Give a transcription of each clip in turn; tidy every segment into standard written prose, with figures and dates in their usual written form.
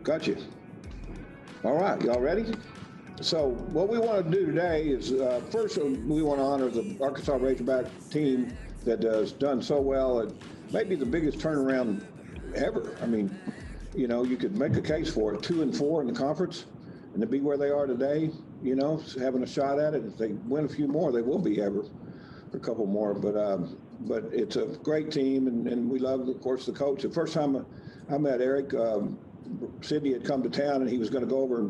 Got you. All right, y'all ready? So what we want to do today is, first, we want to honor the Arkansas Razorback team that has done so well at maybe the biggest turnaround ever. I mean, you know, you could make a case for it, 2-4 in the conference, and to be where they are today, you know, having a shot at it. If they win a few more, they will be ever, a couple more. But it's a great team, and we love, of course, the coach. The first time I met Eric, Sidney had come to town, and he was going to go over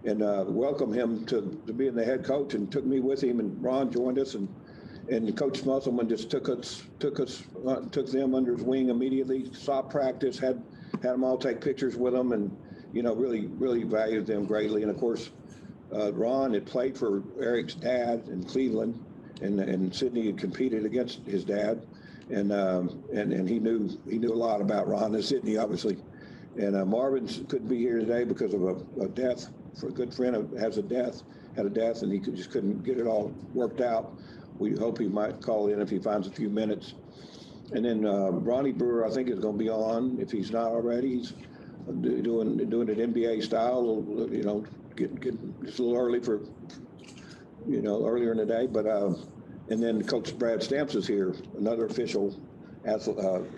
and welcome him to being the head coach, and took me with him, and Ron joined us, and Coach Musselman just took them under his wing immediately, stopped practice, had them all take pictures with him, and, you know, really valued them greatly. And of course, Ron had played for Eric's dad in Cleveland, and Sidney had competed against his dad, and he knew a lot about Ron and Sidney, obviously. And Marvin couldn't be here today because of a death. For a good friend had a death, and he just couldn't get it all worked out. We hope he might call in if he finds a few minutes. And then Ronnie Brewer, I think, is going to be on if he's not already. He's doing it NBA style. You know, get it's a little early for, you know, earlier in the day. But and then Coach Brad Stamps is here, another official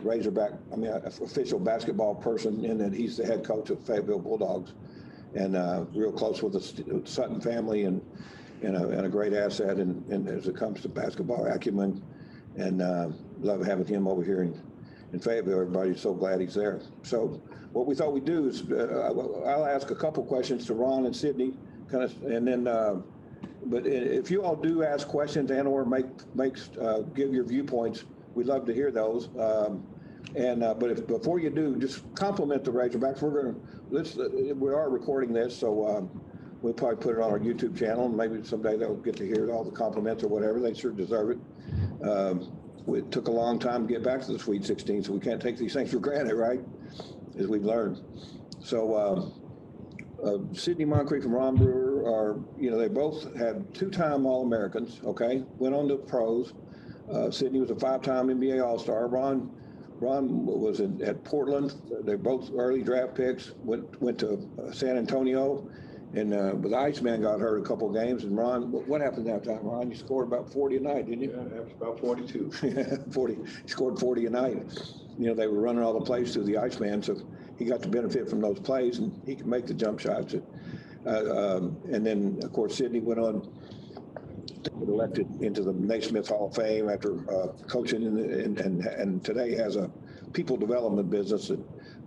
Razorback. I mean, official basketball person, in that he's the head coach of Fayetteville Bulldogs, and real close with the Sutton family, and a great asset, and as it comes to basketball acumen, and love having him over here in Fayetteville. Everybody's so glad he's there. So what we thought we'd do is I'll ask a couple questions to Ron and Sidney, kind of, and then. But if you all do ask questions and/or give your viewpoints, we'd love to hear those. But before you do, just compliment the Razorbacks. We are recording this, so we'll probably put it on our YouTube channel, and maybe someday they'll get to hear all the compliments or whatever. They sure deserve it. It took a long time to get back to the Sweet 16, so we can't take these things for granted, right? As we've learned. So Sidney Moncrief and Ron Brewer are, you know, they both had two-time All-Americans, okay? Went on to pros. Sidney was a 5-time NBA All-Star. Ron was at Portland. They're both early draft picks. Went to San Antonio, and but the Iceman got hurt a couple of games. And Ron, what happened that time? Ron, you scored about 40 a night, didn't you? Yeah, averaged about 42. 40. He scored 40 a night. You know, they were running all the plays through the Iceman, so he got to benefit from those plays, and he could make the jump shots. And then, of course, Sidney went on to get elected into the Naismith Hall of Fame after coaching, and today has a people development business that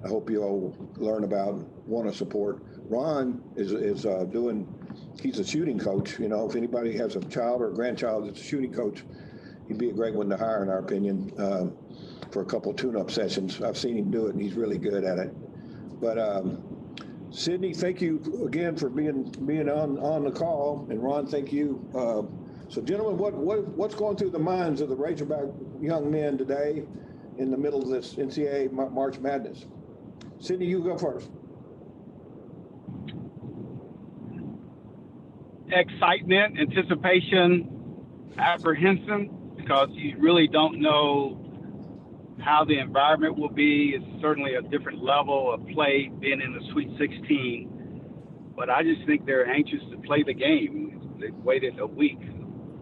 I hope you all learn about, want to support. Ron is he's a shooting coach. You know, if anybody has a child or a grandchild that's a shooting coach, he'd be a great one to hire, in our opinion, for a couple tune-up sessions. I've seen him do it, and he's really good at it. But Sidney, thank you again for being on the call, and Ron, thank you. So, gentlemen, what's going through the minds of the Razorback young men today in the middle of this NCAA March Madness? Sidney, you go first. Excitement, anticipation, apprehension, because you really don't know how the environment will be. It's certainly a different level of play being in the Sweet 16, but I just think they're anxious to play the game. They've waited a week,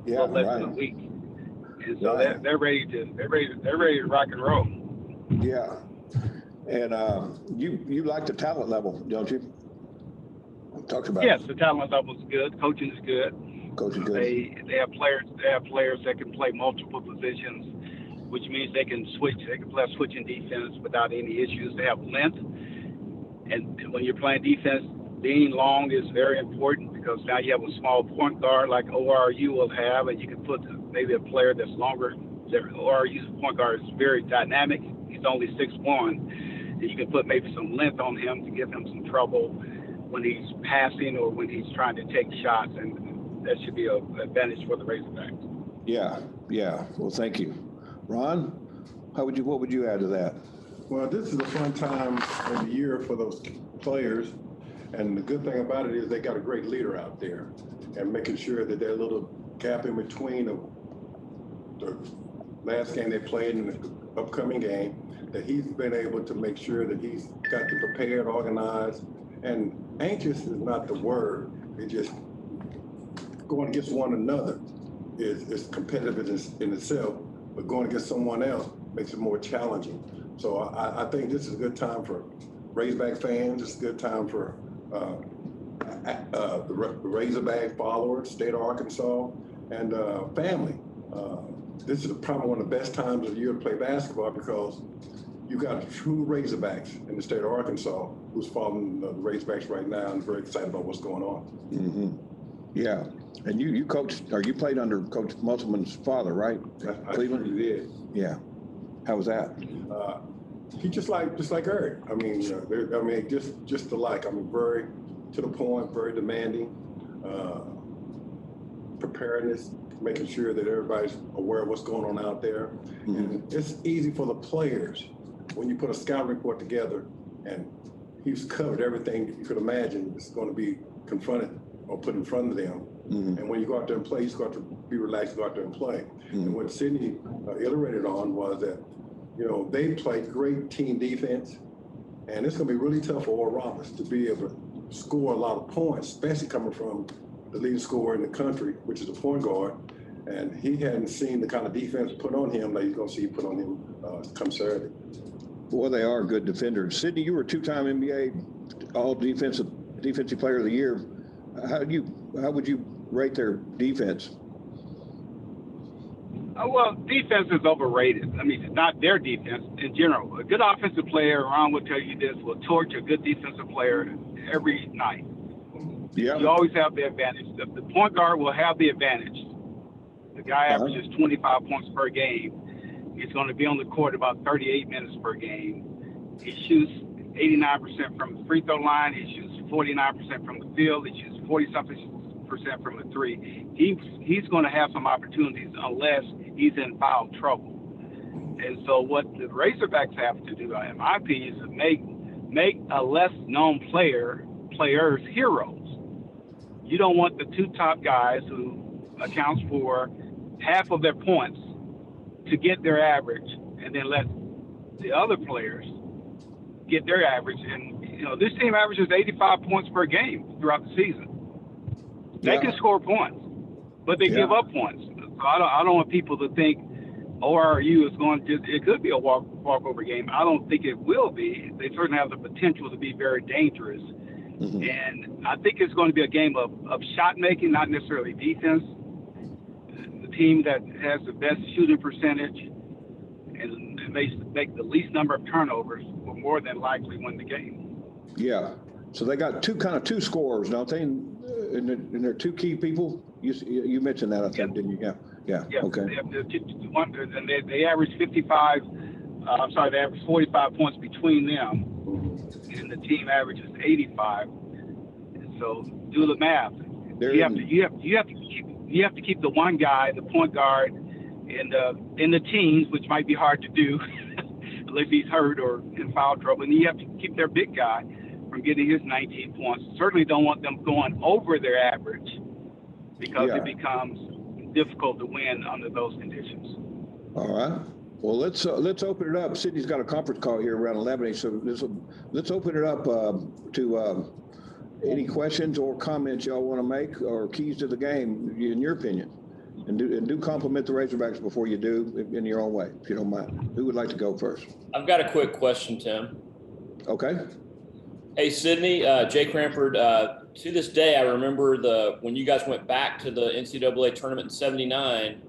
less than a week, and so they're ready to rock and roll. Yeah, and you like the talent level, don't you? Talk about yes, the talent level is good. Coaching is good. Coaching good. They have players that can play multiple positions, which means they can switch. They can play a switching defense without any issues. They have length, and when you're playing defense, being long is very important, because now you have a small point guard like ORU will have, and you can put maybe a player that's longer. ORU's point guard is very dynamic. He's only 6'1", and you can put maybe some length on him to give him some trouble when he's passing or when he's trying to take shots, and that should be an advantage for the Razorbacks. Yeah. Well, thank you. Ron, what would you add to that? Well, this is a fun time in the year for those players, and the good thing about it is they got a great leader out there, and making sure that that little gap in between the last game they played and the upcoming game, that he's been able to make sure that he's got them prepared, organized, And anxious is not the word. It just going against one another is competitive in itself, but going against someone else makes it more challenging. So I think this is a good time for Razorback fans. It's a good time for the Razorback followers, state of Arkansas, and family. This is probably one of the best times of the year to play basketball because you got true Razorbacks in the state of Arkansas who's following the Razorbacks right now and very excited about what's going on. Mm-hmm. Yeah, and you coached, or you played under Coach Musselman's father, right? Cleveland? I did. Yeah. How was that? He just like Eric. I mean, just alike. I mean, very to the point, very demanding, preparedness, making sure that everybody's aware of what's going on out there. Mm-hmm. And it's easy for the players when you put a scout report together and he's covered everything you could imagine is going to be confronted or put in front of them. Mm-hmm. And when you go out there and play, you just got to be relaxed, go out there and play. Mm-hmm. And what Sidney iterated on was that, they play great team defense, and it's going to be really tough for Oral Roberts to be able to score a lot of points, especially coming from the leading scorer in the country, which is the point guard. And he hadn't seen the kind of defense put on him that he's going to see put on him come Saturday. Boy, they are good defenders. Sidney, you were two-time NBA All-Defensive Player of the Year. How would you rate their defense? Well, defense is overrated. I mean, not their defense in general. A good offensive player, Ron will tell you this, will torch a good defensive player every night. Yeah. You always have the advantage. The point guard will have the advantage. The guy averages 25 points per game. He's going to be on the court about 38 minutes per game. He shoots 89% from the free throw line. He shoots 49% from the field. He shoots 40-something% from the three. He's going to have some opportunities unless he's in foul trouble. And so what the Razorbacks have to do, in my opinion, is to make a less known players heroes. You don't want the two top guys who accounts for half of their points to get their average and then let the other players get their average. And, this team averages 85 points per game throughout the season. They can score points, but they give up points. So I don't want people to think ORU is going to, it could be a walkover game. I don't think it will be. They certainly have the potential to be very dangerous. Mm-hmm. And I think it's going to be a game of shot making, not necessarily defense. The team that has the best shooting percentage and make the least number of turnovers will more than likely win the game. Yeah. So they got two scorers, don't they? And they're two key people. You mentioned that, I think, didn't you? Yeah. Okay. They average 55. They average 45 points between them, and the team averages 85. And so do the math. You have to keep the one guy, the point guard, in the teams, which might be hard to do unless he's hurt or in foul trouble. And you have to keep their big guy from getting his 19 points. Certainly don't want them going over their average because it becomes difficult to win under those conditions. All right. Well, let's open it up. Sidney's got a conference call here around 11, so let's open it up to any questions or comments y'all want to make or keys to the game, in your opinion. And do compliment the Razorbacks before you do in your own way, if you don't mind. Who would like to go first? I've got a quick question, Tim. Okay. Hey, Sidney, Jay Cranford, to this day, I remember when you guys went back to the NCAA tournament in '79,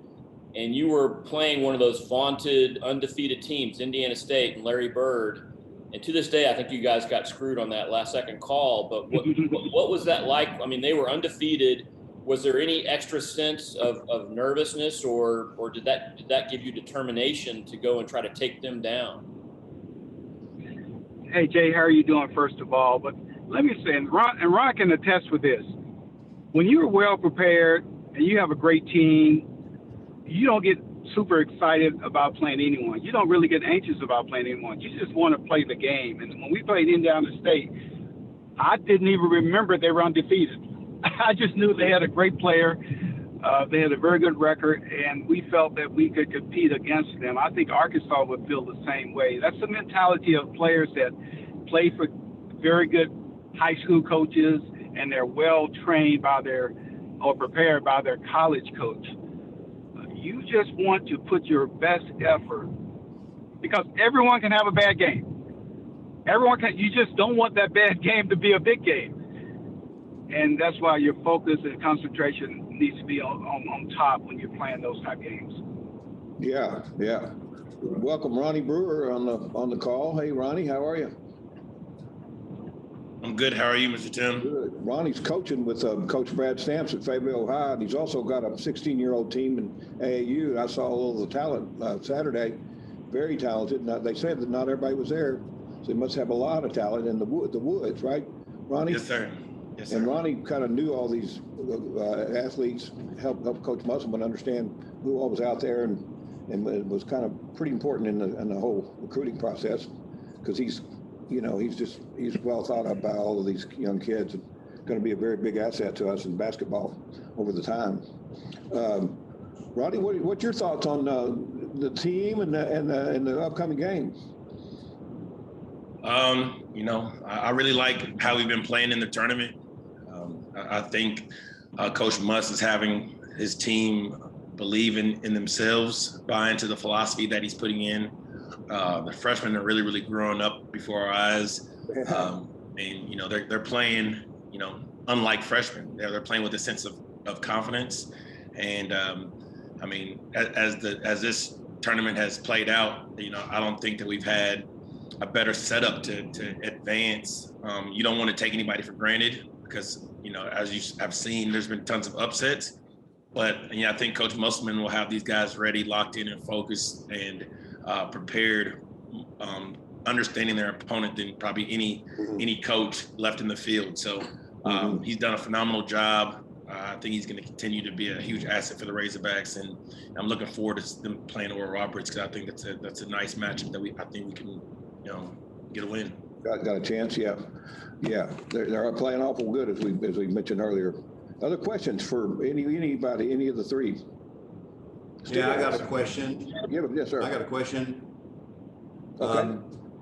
and you were playing one of those vaunted undefeated teams, Indiana State and Larry Bird. And to this day, I think you guys got screwed on that last second call. But what was that like? I mean, they were undefeated. Was there any extra sense of nervousness, or did that give you determination to go and try to take them down? Hey, Jay, how are you doing, first of all? But let me say, and Ron can attest with this, when you're well prepared and you have a great team, you don't get super excited about playing anyone. You don't really get anxious about playing anyone. You just want to play the game. And when we played Indiana State, I didn't even remember they were undefeated. I just knew they had a great player. They had a very good record, and we felt that we could compete against them. I think Arkansas would feel the same way. That's the mentality of players that play for very good high school coaches and they're well trained or prepared by their college coach. You just want to put your best effort, because everyone can have a bad game. You just don't want that bad game to be a big game. And that's why your focus and concentration needs to be on top when you're playing those type games. Yeah. Welcome, Ronnie Brewer on the call. Hey, Ronnie, how are you? I'm good. How are you, Mr. Tim? Good. Ronnie's coaching with Coach Brad Stamps at Fayetteville High, and he's also got a 16-year-old team in AAU. I saw a little of the talent Saturday. Very talented. Now, they said that not everybody was there, so they must have a lot of talent in the Woodz, right, Ronnie? Yes, sir. Yes, sir. And Ronnie kind of knew all these athletes, helped Coach Musselman understand who all was out there, and it was kind of pretty important in the whole recruiting process, because he's well thought of by all of these young kids, and going to be a very big asset to us in basketball over the time. Ronnie, what's your thoughts on the team and the upcoming game? I really like how we've been playing in the tournament. I think Coach Muss is having his team believe in themselves, buy into the philosophy that he's putting in. The freshmen are really, really growing up before our eyes. They're playing, unlike freshmen. They're playing with a sense of confidence. And as this tournament has played out, I don't think that we've had a better setup to advance. You don't want to take anybody for granted, because, as you have seen, there's been tons of upsets. But I think Coach Musselman will have these guys ready, locked in and focused, and prepared, understanding their opponent than probably any coach left in the field. So he's done a phenomenal job. I think he's going to continue to be a huge asset for the Razorbacks, and I'm looking forward to them playing Roberts, because I think that's a nice matchup that I think we can get a win. Got a chance, yeah. They're playing awful good, as we mentioned earlier. Other questions for anybody, any of the three? Yeah, I got a question. Yes, sir. I got a question. Okay.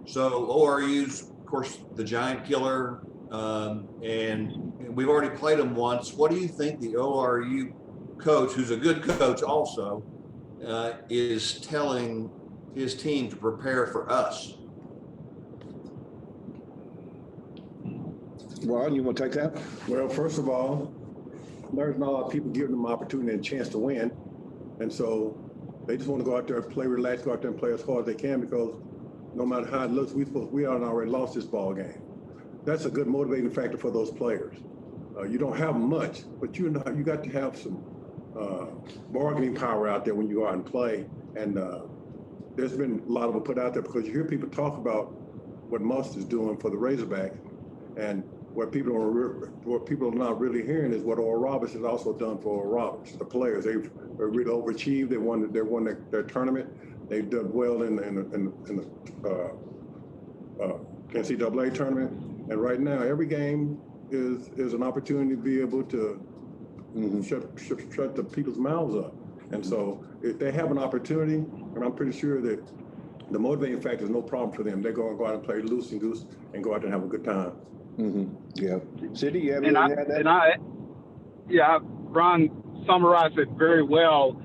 So ORU's, of course, the giant killer, and we've already played them once. What do you think the ORU coach, who's a good coach also, is telling his team to prepare for us? Ron, you want to take that? Well, first of all, there's not a lot of people giving them an opportunity and a chance to win. And so they just want to go out there and play relaxed, go out there and play as hard as they can, because no matter how it looks, we already lost this ball game. That's a good motivating factor for those players. You don't have much, but you got to have some bargaining power out there when you go out and play. And there's been a lot of it put out there, because you hear people talk about what Muss is doing for the Razorbacks, and what people are not really hearing is what Oral Roberts has also done for Oral Roberts. The players, they've really overachieved. They won their tournament. They've done well in the NCAA tournament. And right now, every game is an opportunity to be able to shut the people's mouths up. And so if they have an opportunity, and I'm pretty sure that the motivating factor is no problem for them. They're going to go out and play loose and goose and go out there and have a good time. Yeah. Sidney, you have anything to add? Ron summarized it very well.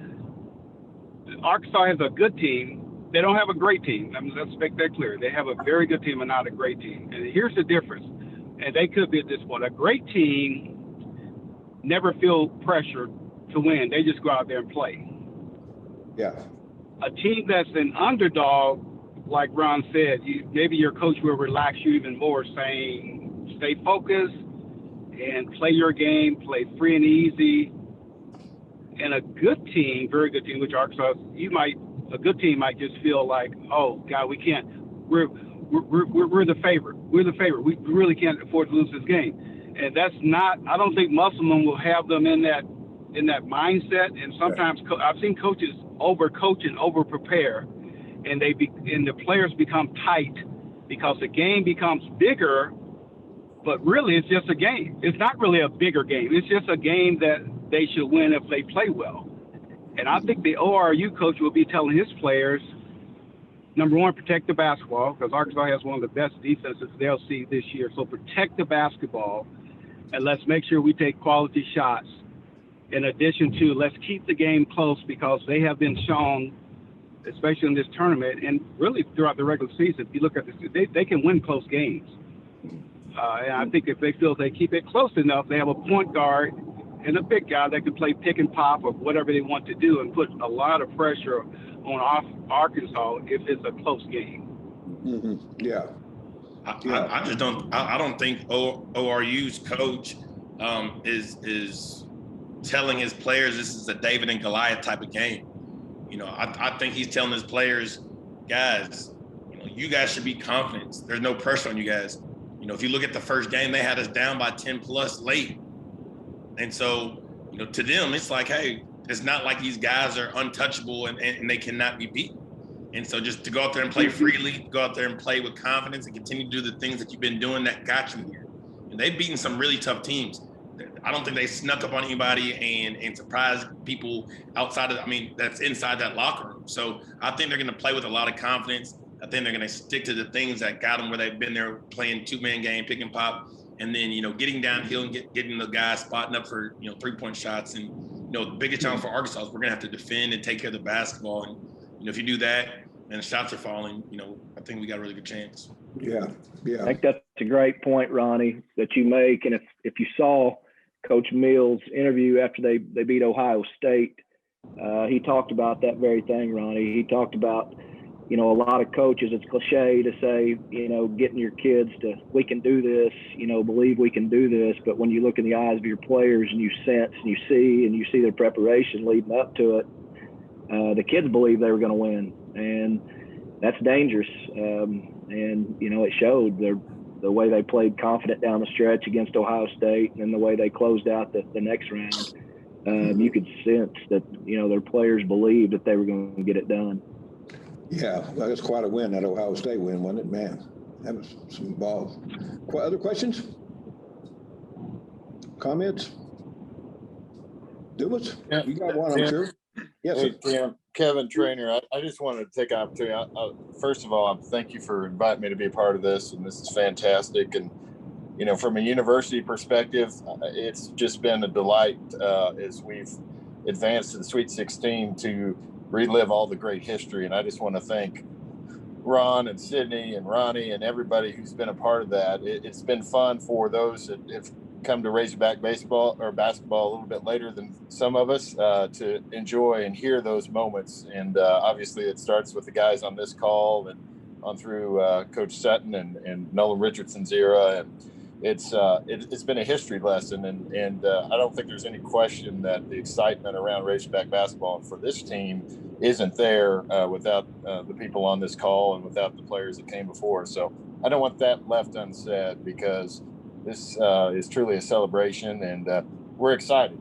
Arkansas has a good team. They don't have a great team. Let's make that clear. They have a very good team and not a great team. And here's the difference. And they could be at this point. A great team never feel pressure to win. They just go out there and play. Yeah. A team that's an underdog, like Ron said, maybe your coach will relax you even more, saying, stay focused and play your game, play free and easy. And a good team, very good team, which Arkansas, a good team might just feel like, oh God, we can't. We're the favorite. We're the favorite. We really can't afford to lose this game. And that's not. I don't think Musselman will have them in that mindset. And sometimes I've seen coaches overcoach and over prepare, and the players become tight because the game becomes bigger. But really, it's just a game. It's not really a bigger game. It's just a game that they should win if they play well. And I think the ORU coach will be telling his players, number one, protect the basketball, because Arkansas has one of the best defenses they'll see this year. So protect the basketball, and let's make sure we take quality shots. In addition to, let's keep the game close, because they have been shown, especially in this tournament and really throughout the regular season, if you look at this, they can win close games. And I think if they feel they keep it close enough, they have a point guard and a big guy that can play pick and pop or whatever they want to do and put a lot of pressure on Arkansas if it's a close game. Mm-hmm. Yeah. I just don't. I don't think ORU's coach is telling his players this is a David and Goliath type of game. You know, I think he's telling his players, guys, you know, you guys should be confident. There's no pressure on you guys. You know, if you look at the first game, they had us down by 10 plus late. And so, you know, to them, it's like, hey, it's not like these guys are untouchable and they cannot be beaten. And so just to go out there and play freely, go out there and play with confidence and continue to do the things that you've been doing that got you here. And they've beaten some really tough teams. I don't think they snuck up on anybody and surprised people outside of, that's inside that locker room. So I think they're going to play with a lot of confidence. I think they're going to stick to the things that got them where they've been there playing two-man game, pick and pop, and then, you know, getting downhill and getting the guys spotting up for, you know, three-point shots. And, you know, the biggest challenge for Arkansas is we're going to have to defend and take care of the basketball. And, you know, if you do that and the shots are falling, you know, I think we got a really good chance. Yeah. I think that's a great point, Ronnie, that you make. And if you saw Coach Mills' interview after they beat Ohio State, he talked about that very thing, Ronnie. He talked about, you know, a lot of coaches, it's cliche to say, you know, getting your kids to, we can do this, you know, believe we can do this. But when you look in the eyes of your players and you sense and you see their preparation leading up to it, the kids believe they were going to win. And that's dangerous. And, you know, it showed the way they played confident down the stretch against Ohio State and the way they closed out the next round. You could sense that, you know, their players believed that they were going to get it done. Yeah, that was quite a win, that Ohio State win, wasn't it? Man, that was some balls. Other questions? Comments? Dumas? Yeah. You got one, I'm sure. Yes, Hey, sir. Tim, Kevin Trainor, I just wanted to take an opportunity. First of all, thank you for inviting me to be a part of this, and this is fantastic. And, you know, from a university perspective, it's just been a delight as we've advanced to the Sweet 16 to relive all the great history. And I just want to thank Ron and Sidney and Ronnie and everybody who's been a part of that. It's been fun for those that have come to Razorback baseball or basketball a little bit later than some of us to enjoy and hear those moments. And obviously it starts with the guys on this call and on through Coach Sutton and Nolan Richardson's era. And it's been a history lesson. And I don't think there's any question that the excitement around Razorback basketball and for this team isn't there without the people on this call and without the players that came before. So I don't want that left unsaid, because this is truly a celebration, and we're excited.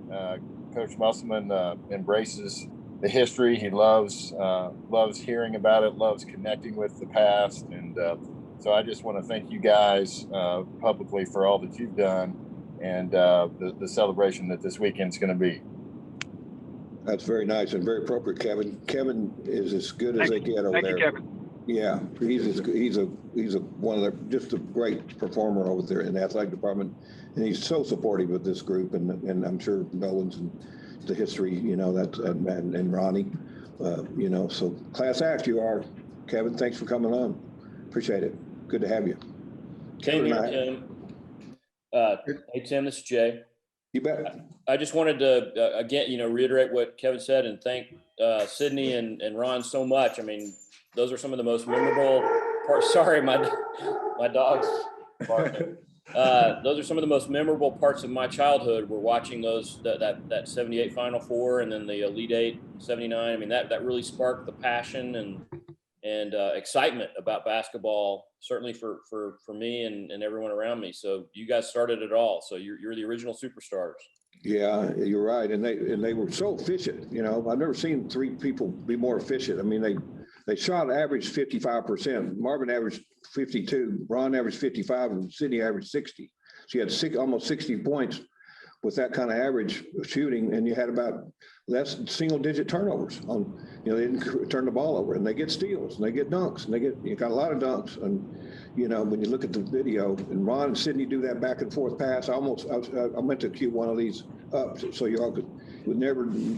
Coach Musselman embraces the history. He loves hearing about it, loves connecting with the past. And so I just want to thank you guys publicly for all that you've done and the celebration that this weekend's going to be. That's very nice and very appropriate, Kevin. Kevin is as good as they get over there. Thank you, Kevin. Yeah, he's one of the, just a great performer over there in the athletic department, and he's so supportive of this group, and I'm sure Nolan's and the history, you know, that's and Ronnie, you know, so class act you are, Kevin. Thanks for coming on. Appreciate it. Good to have you. Came here, Tim. Hey, Tim, this is Jay. You bet. I just wanted to, again, you know, reiterate what Kevin said and thank Sidney and Ron so much. I mean, those are some of the most memorable parts. Sorry, my dog's barking. Those are some of the most memorable parts of my childhood. We're watching that 78 Final Four and then the Elite Eight 79. I mean, that really sparked the passion and excitement about basketball, certainly for me and everyone around me. So you guys started it all. So you're the original superstars. Yeah, you're right. And they were so efficient. You know, I've never seen three people be more efficient. I mean, they shot average 55%. Marvin averaged 52. Ron averaged 55, and Sidney averaged 60. So you had almost 60 points with that kind of average shooting, and you had about less single-digit turnovers on, they didn't turn the ball over, and they get steals, and they get dunks, and you got a lot of dunks. And, when you look at the video, and Ron and Sidney do that back and forth pass, I meant to cue one of these up so y'all the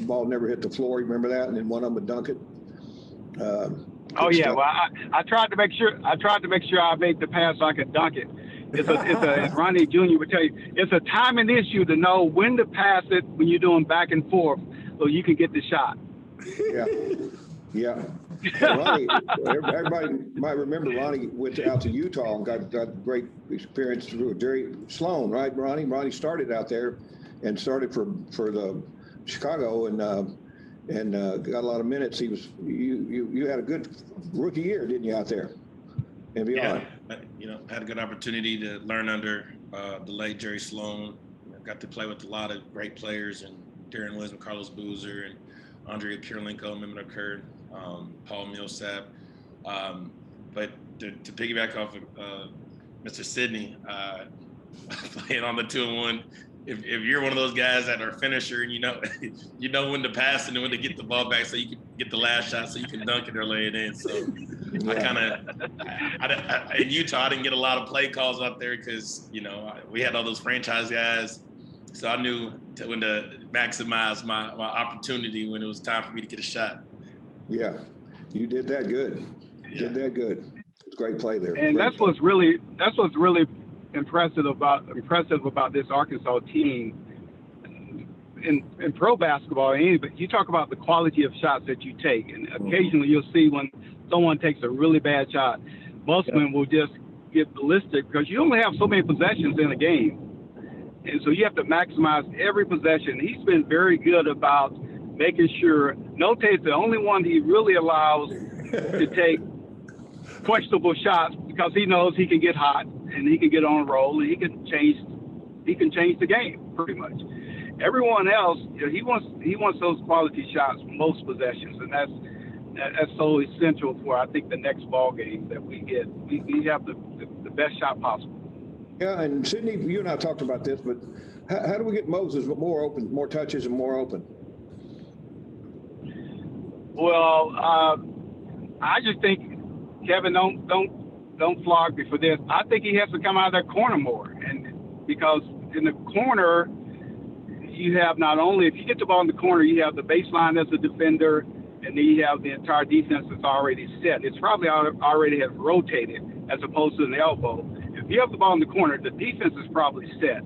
ball never hit the floor. You remember that? And then one of them would dunk it. Oh yeah, well I tried to make sure I made the pass so I could dunk it. As Ronnie Jr. would tell you, it's a timing issue to know when to pass it when you're doing back and forth, so you can get the shot. Yeah. Ronnie, everybody might remember Ronnie went out to Utah and got great experience through Jerry Sloan, right, Ronnie? Ronnie started out there and started for the Chicago and got a lot of minutes. You had a good rookie year, didn't you, out there and beyond? Yeah, had a good opportunity to learn under the late Jerry Sloan. Got to play with a lot of great players, and Darren Williams, Carlos Boozer, and Andrea Kirilenko, Mehmet Okur, Paul Millsap. But to piggyback off of Mr. Sidney, playing on the 2-on-1, if you're one of those guys that are finisher and you know when to pass and when to get the ball back so you can get the last shot so you can dunk it or lay it in. So in Utah, I didn't get a lot of play calls out there because, we had all those franchise guys. So I knew when to maximize my opportunity when it was time for me to get a shot. Yeah, you did that good. Did that good. It's a great play there. And that's what's really impressive about this Arkansas team in pro basketball. But you talk about the quality of shots that you take, and occasionally you'll see when someone takes a really bad shot, Musselman will just get ballistic because you only have so many possessions in a game. And so you have to maximize every possession. He's been very good about making sure Nota's the only one he really allows to take questionable shots because he knows he can get hot and he can get on a roll and he can change the game pretty much. Everyone else, he wants those quality shots most possessions, and that's so essential for I think the next ball game that we get. We have the best shot possible. Yeah, and Sidney, you and I talked about this, but how do we get Moses more open, more touches, and more open? Well, I just think, Kevin, don't flog me for this. I think he has to come out of that corner more, and because in the corner you have not only if you get the ball in the corner, you have the baseline as a defender, and then you have the entire defense that's already set. It's probably already has rotated as opposed to the elbow. If you have the ball in the corner, the defense is probably set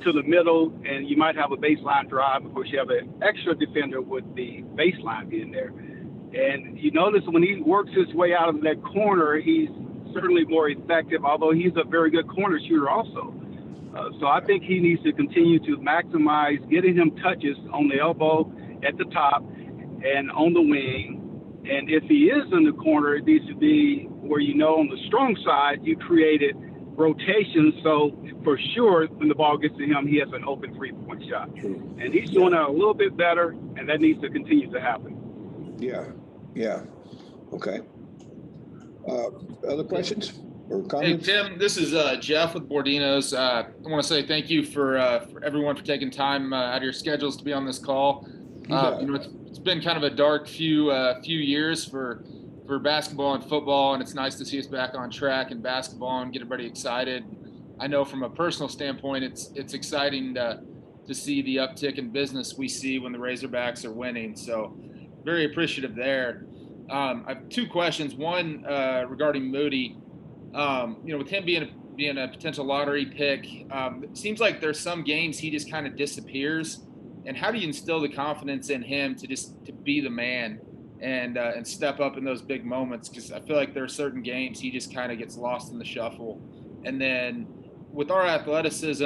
to the middle, and you might have a baseline drive. Of course, you have an extra defender with the baseline being there. And you notice when he works his way out of that corner, he's certainly more effective, although he's a very good corner shooter also. So I think he needs to continue to maximize getting him touches on the elbow, at the top, and on the wing. And if he is in the corner, it needs to be where, on the strong side, you created rotation. So for sure, when the ball gets to him, he has an open 3-point shot. And he's doing that a little bit better, and that needs to continue to happen. Yeah. Okay. Other questions or comments? Hey, Tim, this is Jeff with Bordino's. I want to say thank you for everyone for taking time out of your schedules to be on this call. It's been kind of a dark few years for basketball and football, and it's nice to see us back on track in basketball and get everybody excited. I know from a personal standpoint, it's exciting to see the uptick in business we see when the Razorbacks are winning. So very appreciative there. I have two questions. One regarding Moody. With him being a potential lottery pick, it seems like there's some games he just kind of disappears. And how do you instill the confidence in him to be the man and step up in those big moments? Because I feel like there are certain games he just kind of gets lost in the shuffle. And then with our athleticism,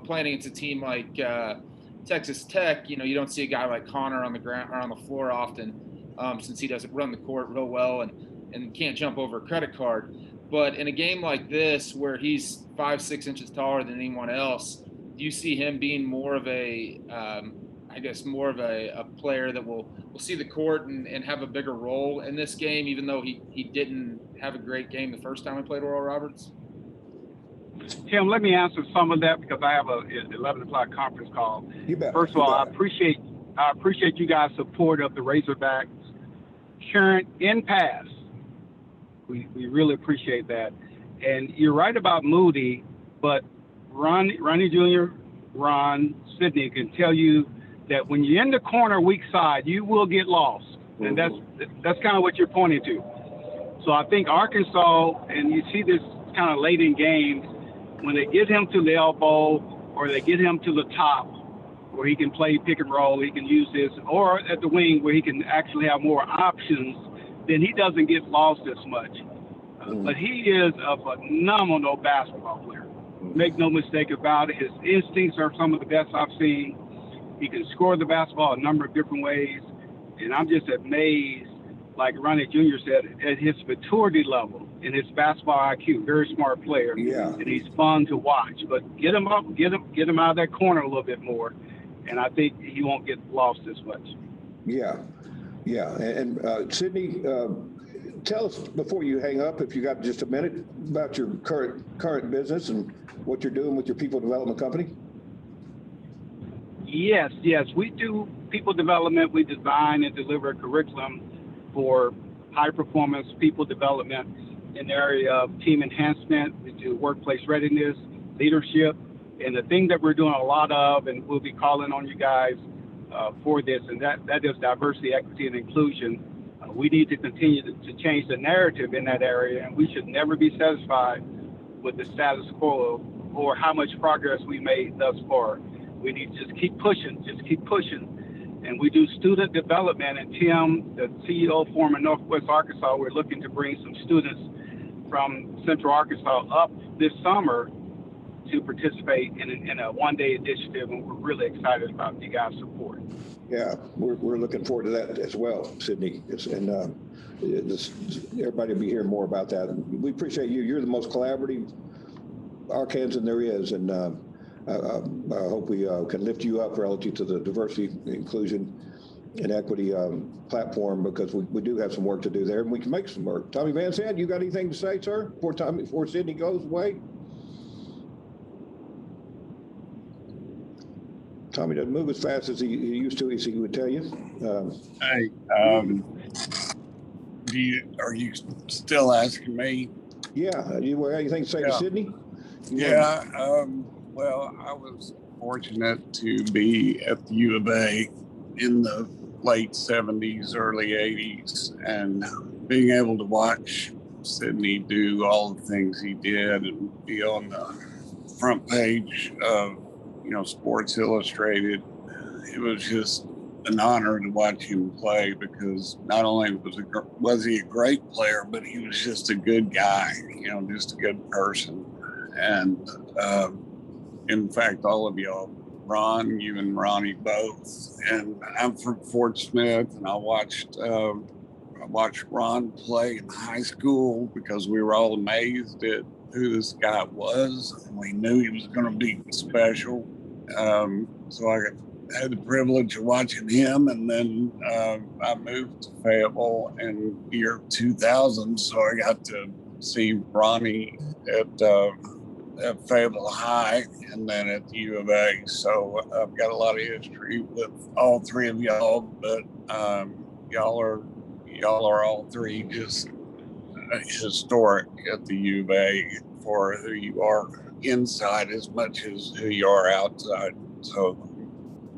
playing against a team like Texas Tech, you don't see a guy like Connor on the ground or on the floor often, since he doesn't run the court real well and can't jump over a credit card. But in a game like this, where he's 5-6 inches taller than anyone else, do you see him being more of a player that will see the court and have a bigger role in this game, even though he didn't have a great game the first time he played Oral Roberts? Tim, let me answer some of that because I have a 11 o'clock conference call. You bet. First of all, I appreciate I appreciate you guys' support of the Razorbacks, current and past. We really appreciate that. And you're right about Moody, but Ronnie Jr., Ron, Sidney can tell you that when you're in the corner weak side, you will get lost. And that's kind of what you're pointing to. So I think Arkansas, and you see this kind of late in games, when they get him to the elbow or they get him to the top where he can play pick and roll, he can use this, or at the wing where he can actually have more options, then he doesn't get lost as much. But he is a phenomenal basketball player. Make no mistake about it. His instincts are some of the best I've seen. He can score the basketball a number of different ways. And I'm just amazed, like Ronnie Jr. said, at his maturity level and his basketball IQ. Very smart player. Yeah. And he's fun to watch. But get him up, get him out of that corner a little bit more. And I think he won't get lost as much. Yeah. Yeah. And Sidney, tell us before you hang up, if you got just a minute, about your current business and what you're doing with your people development company. Yes, we do people development. We design and deliver a curriculum for high performance people development in the area of team enhancement. We do workplace readiness, leadership, and the thing that we're doing a lot of, and we'll be calling on you guys for this, and that is diversity, equity, and inclusion. We need to continue to change the narrative in that area, and we should never be satisfied with the status quo or how much progress we made thus far. We need to just keep pushing. And we do student development, and Tim, the CEO former Northwest Arkansas, we're looking to bring some students from Central Arkansas up this summer to participate in a one-day initiative, and we're really excited about you guys' support. Yeah, we're looking forward to that as well, Sidney. Everybody will be hearing more about that. We appreciate you. You're the most collaborative Arkansan there is, and I hope we can lift you up relative to the diversity, inclusion, and equity platform, because we do have some work to do there, and we can make some work. Tommy Van Sant, you got anything to say, sir, before Sidney goes away? Tommy doesn't move as fast as he used to, as he would tell you. Hey, are you still asking me? Yeah, you have anything to say to Sidney? Yeah, well, I was fortunate to be at the U of A in the late 70s, early 80s, and being able to watch Sidney do all the things he did and be on the front page of Sports Illustrated. It was just an honor to watch him play, because not only was he a great player, but he was just a good guy, just a good person. And in fact, all of y'all, Ron, you and Ronnie both, and I'm from Fort Smith, and I watched Ron play in high school because we were all amazed at who this guy was, and we knew he was going to be special. So I had the privilege of watching him, and then I moved to Fayetteville in the year 2000, so I got to see Ronnie at Fayetteville High and then at the U of A. So I've got a lot of history with all three of y'all, but y'all are all three just historic at the U of A for who you are inside as much as who you are outside. So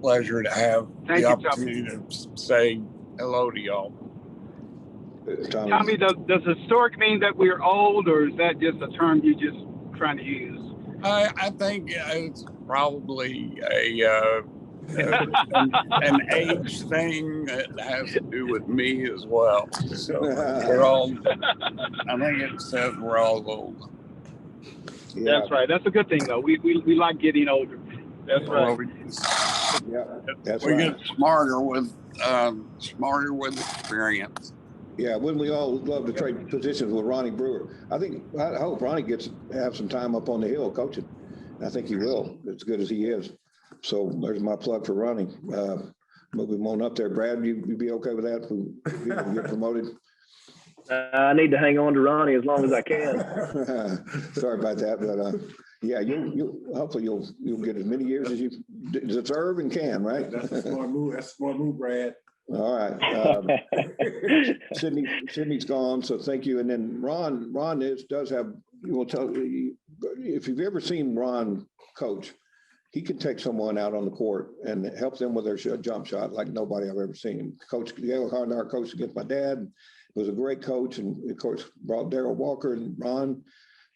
pleasure to have the opportunity to say hello to y'all. Tommy, does historic mean that we're old, or is that just a term you just trying to use? I think it's probably an age thing that has to do with me as well. So we're all, I think it says we're all old. Yeah. That's right. That's a good thing, though. We like getting older. That's right. We get smarter with experience. Yeah, wouldn't we all love to trade positions with Ronnie Brewer? I hope Ronnie gets to have some time up on the hill coaching. I think he will, as good as he is. So there's my plug for Ronnie. Moving on up there. Brad, you be okay with that if we get promoted? I need to hang on to Ronnie as long as I can. Sorry about that, but Yeah, hopefully you'll get as many years as you deserve and can, right? That's a smart move. That's a smart move, Brad. All right. Sydney's gone, so thank you. And then Ron does have, if you've ever seen Ron coach, he can take someone out on the court and help them with their jump shot like nobody I've ever seen. Coach Gail Hardar coached against my dad, was a great coach, and of course brought Darryl Walker and Ron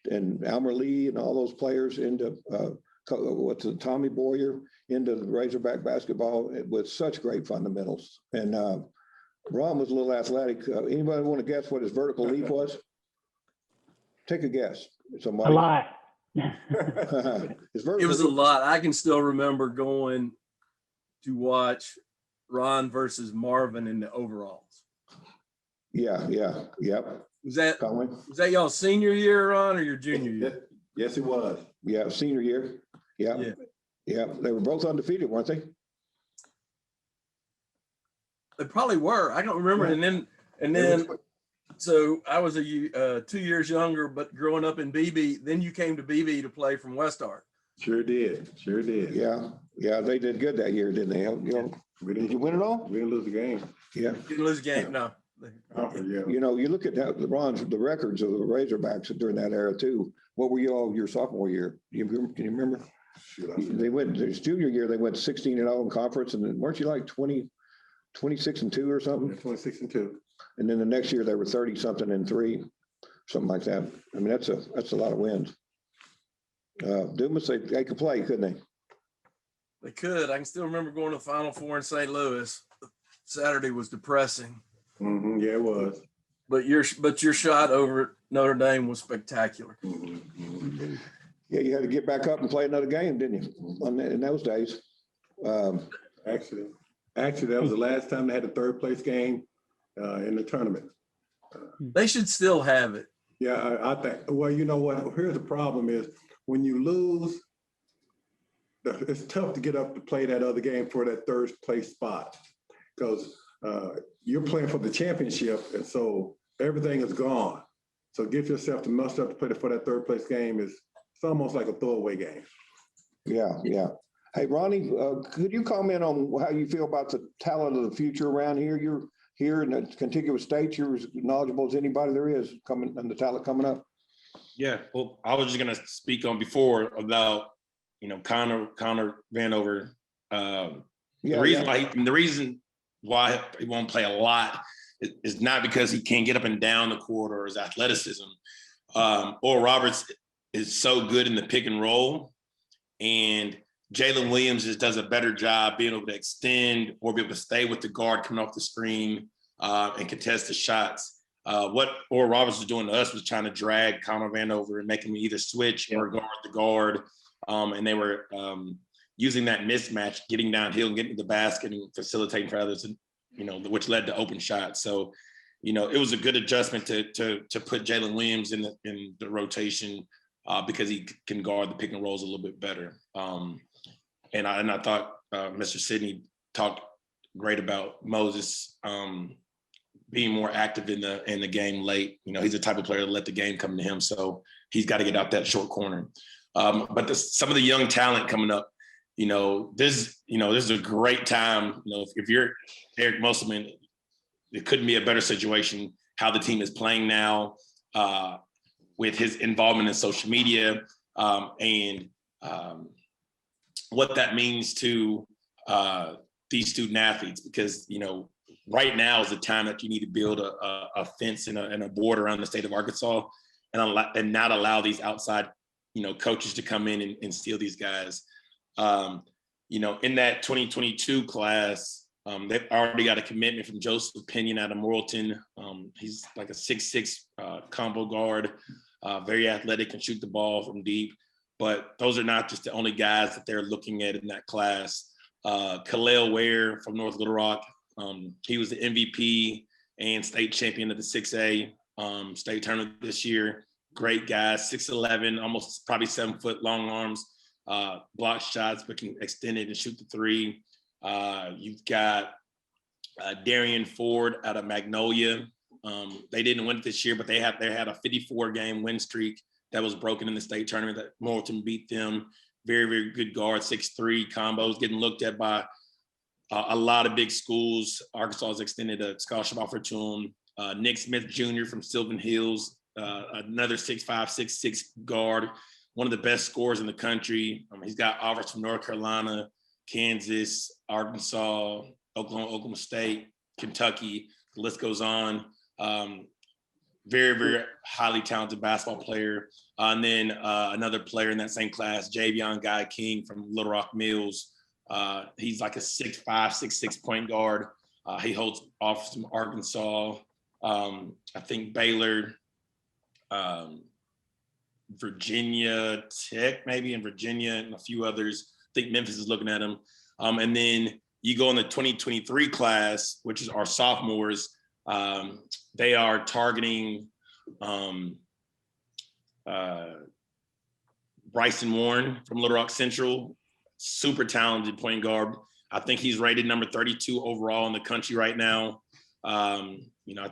and Almer Lee and all those players into Tommy Boyer into the Razorback basketball with such great fundamentals. And Ron was a little athletic. Anybody want to guess what his vertical leap was? Take a guess. Somebody. A lot. It was a lot. I can still remember going to watch Ron versus Marvin in the overalls. Yeah. Was that y'all's senior year, Ron, or your junior year? Yes, it was. Yeah, senior year. Yeah. They were both undefeated, weren't they? They probably were. I don't remember. Right. And then, so I was 2 years younger, but growing up in BB. Then you came to BB to play from West Ark. Sure did. Yeah. They did good that year, didn't they? Did you win it all? We didn't lose the game. Yeah. Didn't lose a game. No. You look at the records of the Razorbacks during that era too. What were you all your sophomore year? Can you remember? They went their junior year. They went 16-0 in conference, and then weren't you like 26-2 or something? Yeah, 26-2. And then the next year they were 30-something-3, something like that. I mean, that's a lot of wins. Dumas, they could play, couldn't they? They could. I can still remember going to the Final Four in St. Louis. Saturday was depressing. Mm-hmm. Yeah, it was. But your shot over at Notre Dame was spectacular. Mm-hmm. Yeah, you had to get back up and play another game, didn't you? In those days. Actually, that was the last time they had a third place game in the tournament. They should still have it. Yeah, I think. Well, you know what? Here's the problem: is when you lose, it's tough to get up to play that other game for that third place spot because you're playing for the championship, and so everything is gone. So get yourself to muster up to play for that third place game is. It's almost like a throwaway game. Yeah. Hey, Ronnie, could you comment on how you feel about the talent of the future around here? You're here in the contiguous states. You're as knowledgeable as anybody there is coming, and the talent coming up. Yeah, well, I was just gonna speak on before about Connor Vanover. The reason why he won't play a lot is not because he can't get up and down the court or his athleticism. Or Roberts is so good in the pick and roll, and Jalen Williams just does a better job being able to extend or be able to stay with the guard coming off the screen and contest the shots. What Oral Roberts was doing to us was trying to drag Connor Vanover and make him either switch or guard the guard. And they were using that mismatch, getting downhill and getting to the basket and facilitating for others, which led to open shots. So, it was a good adjustment to put Jalen Williams in the rotation because he can guard the pick and rolls a little bit better. And I thought Mr. Sidney talked great about Moses being more active in the game late. He's the type of player to let the game come to him, so he's got to get out that short corner. But some of the young talent coming up, this is a great time. If you're Eric Musselman, it couldn't be a better situation. How the team is playing now, with his involvement in social media, and what that means to these student athletes, because right now is the time that you need to build a fence and a border around the state of Arkansas, and not allow these outside coaches to come in and steal these guys. In that 2022 class, they've already got a commitment from Joseph Pinion out of Morrilton. He's like a 6'6" combo guard, very athletic, can shoot the ball from deep. But those are not just the only guys that they're looking at in that class. Khalil Ware from North Little Rock, he was the MVP and state champion of the 6A state tournament this year. Great guy, 6'11", almost probably 7 foot, long arms, block shots, but can extend it and shoot the three. You've got Darian Ford out of Magnolia. They didn't win it this year, but they had a 54-game win streak that was broken in the state tournament that Morrilton beat them. Very, very good guard, 6'3", combos, getting looked at by a lot of big schools. Arkansas has extended a scholarship offer to him. Nick Smith Jr. from Sylvan Hills, another 6'5", 6'6" guard, one of the best scorers in the country. He's got offers from North Carolina, Kansas, Arkansas, Oklahoma State, Kentucky. The list goes on. Very, very highly talented basketball player. And then another player in that same class, Javion Guy King from Little Rock Mills. He's like a 6'5", 6'6" point guard. He holds offers from Arkansas, I think Baylor, Virginia Tech, maybe in Virginia, and a few others. I think Memphis is looking at him. And then you go in the 2023 class, which is our sophomores. They are targeting Bryson Warren from Little Rock Central, super talented point guard. I think he's rated number 32 overall in the country right now. I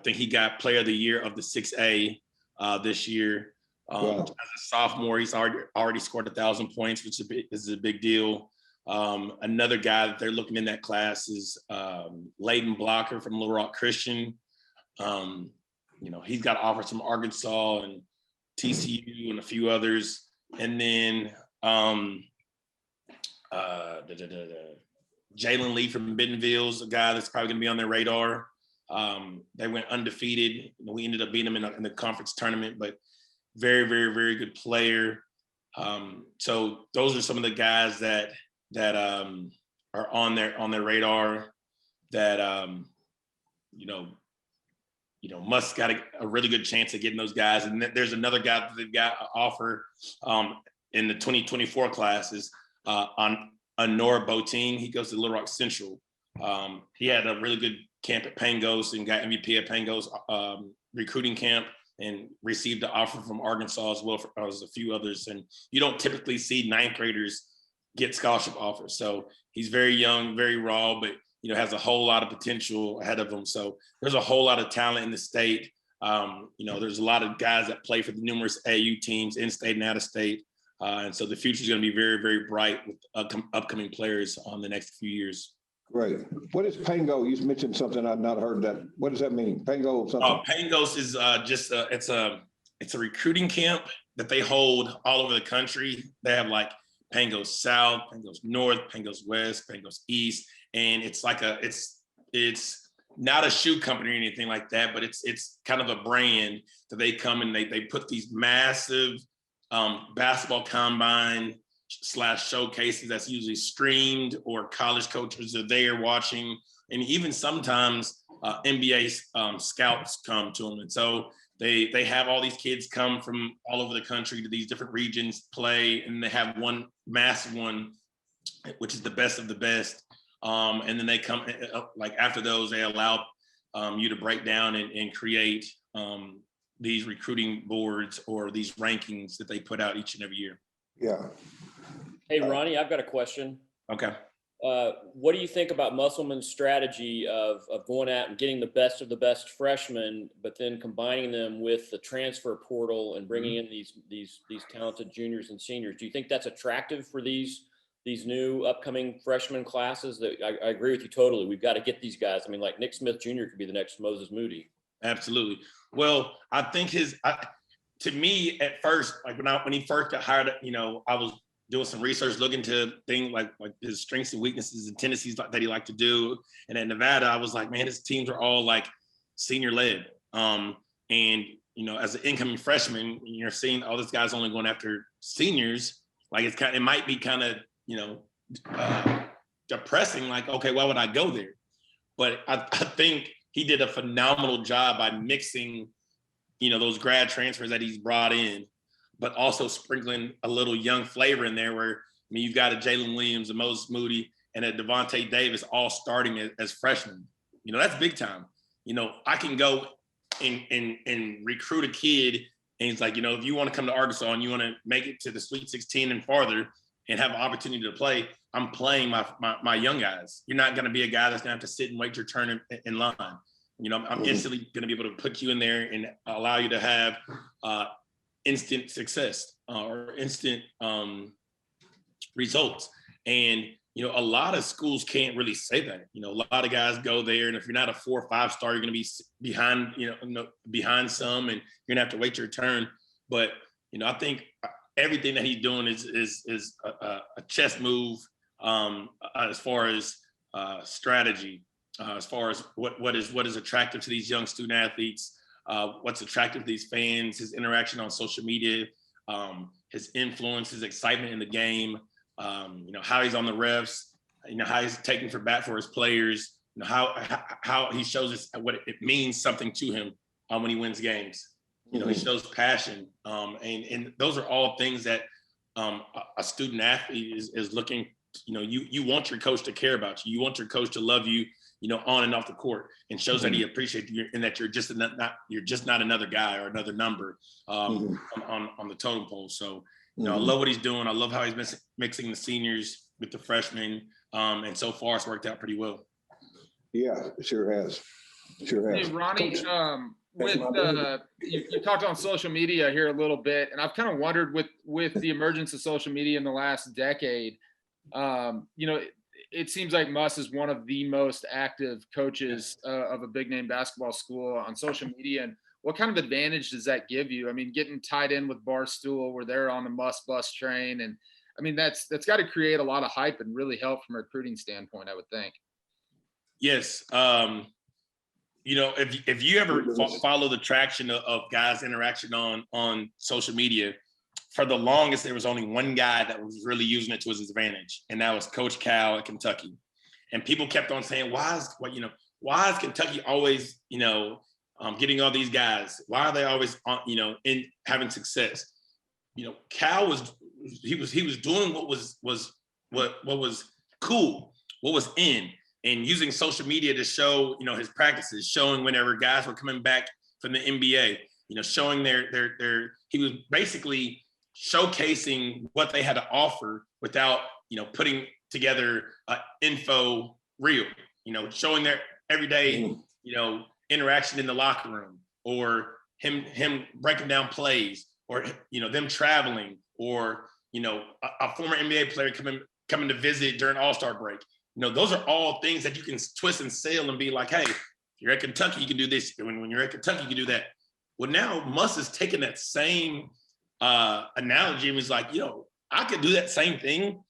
think he got Player of the Year of the 6A this year. Wow. As a sophomore, he's already scored 1,000 points, which is a big deal. Another guy that they're looking in that class is Layden Blocker from Little Rock Christian. He's got offers from Arkansas and TCU and a few others. And then Jalen Lee from Bentonville is a guy that's probably going to be on their radar. They went undefeated. We ended up beating them in the conference tournament, but very, very, very good player. So those are some of the guys that are on their radar that Muss got a really good chance of getting those guys. And there's another guy that they've got an offer in the 2024 classes on Nora Boateng. He goes to Little Rock Central. He had a really good camp at Pangos and got MVP at Pangos recruiting camp and received an offer from Arkansas as well as a few others. And you don't typically see ninth graders get scholarship offers. So he's very young, very raw, but has a whole lot of potential ahead of him. So there's a whole lot of talent in the state. There's a lot of guys that play for the numerous AAU teams in state and out of state. And so the future is going to be very, very bright with upcoming players on the next few years. Great. What is Pango? You mentioned something I've not heard that. What does that mean? Pango something? Pangos is just it's a recruiting camp that they hold all over the country. They have like Pangos South, Pangos North, Pangos West, Pangos East, and it's like it's not a shoe company or anything like that, but it's kind of a brand that they come and they put these massive basketball combine / showcases that's usually streamed, or college coaches are there watching, and even sometimes NBA scouts come to them. And so they have all these kids come from all over the country to these different regions, play, and they have one massive one, which is the best of the best. And then they come, like after those, they allow you to break down and create these recruiting boards or these rankings that they put out each and every year. Yeah. Hey, Ronnie, I've got a question. Okay. What do you think about Musselman's strategy of going out and getting the best of the best freshmen, but then combining them with the transfer portal and bringing in these talented juniors and seniors? Do you think that's attractive for these new upcoming freshman classes? That I agree with you totally. We've got to get these guys. I mean, like Nick Smith Jr. could be the next Moses Moody. Absolutely. Well, I think to me at first, like when he first got hired, I was doing some research, looking to things like his strengths and weaknesses and tendencies that he liked to do. And at Nevada, I was like, man, his teams are all like senior led. And, as an incoming freshman, you're seeing all these guys only going after seniors. Like it might be kind of, depressing. Like, okay, why would I go there? But I think he did a phenomenal job by mixing, those grad transfers that he's brought in, but also sprinkling a little young flavor in there where, you've got a Jalen Williams, a Moses Moody, and a Devontae Davis all starting as freshmen. That's big time. I can go and recruit a kid, and he's like, if you want to come to Arkansas and you want to make it to the Sweet 16 and farther and have an opportunity to play, I'm playing my young guys. You're not going to be a guy that's going to have to sit and wait your turn in line. I'm instantly going to be able to put you in there and allow you to have instant success or instant results. And, you know, a lot of schools can't really say that. You know, a lot of guys go there, and if you're not a 4 or 5 star, you're going to be behind, behind some, and you're going to have to wait your turn. But, you know, I think everything that he's doing is a chess move as far as strategy, as far as what is attractive to these young student athletes, what's attractive to these fans, his interaction on social media, his influence, his excitement in the game, you know, how he's on the refs, you know, how he's taking for bat for his players, you know, how he shows us what it means something to him when he wins games. You know, he shows passion, and those are all things that a student athlete is looking. You know, you want your coach to care about you. You want your coach to love you, you know, on and off the court, and shows that he appreciates you and that you're just not another guy or another number on the totem pole. So, you know, I love what he's doing. I love how he's mixing the seniors with the freshmen, and so far it's worked out pretty well. Yeah, it sure has. Sure has. Hey, Ronnie, you talked on social media here a little bit, and I've kind of wondered with the emergence of social media in the last decade, you know, it seems like Muss is one of the most active coaches of a big name basketball school on social media. And what kind of advantage does that give you? I mean, getting tied in with Barstool, where they're on the Muss bus train, and I mean that's got to create a lot of hype and really help from a recruiting standpoint, I would think. Yes. You know, if you ever follow the traction of guys' interaction on social media, for the longest, there was only one guy that was really using it to his advantage, and that was Coach Cal at Kentucky. And people kept on saying, why is Kentucky always, you know, getting all these guys? Why are they always, you know, in having success? You know, Cal was doing what was cool, what was in, and using social media to show, you know, his practices, showing whenever guys were coming back from the NBA, you know, showing he was basically showcasing what they had to offer without, you know, putting together info reel, you know, showing their everyday, you know, interaction in the locker room, or him breaking down plays, or, you know, them traveling, or, you know, a former NBA player coming to visit during All-Star break. You know, those are all things that you can twist and sail and be like, hey, you're at Kentucky, you can do this. When you're at Kentucky, you can do that. Well, now Muss is taking that same analogy and was like, you know, I could do that same thing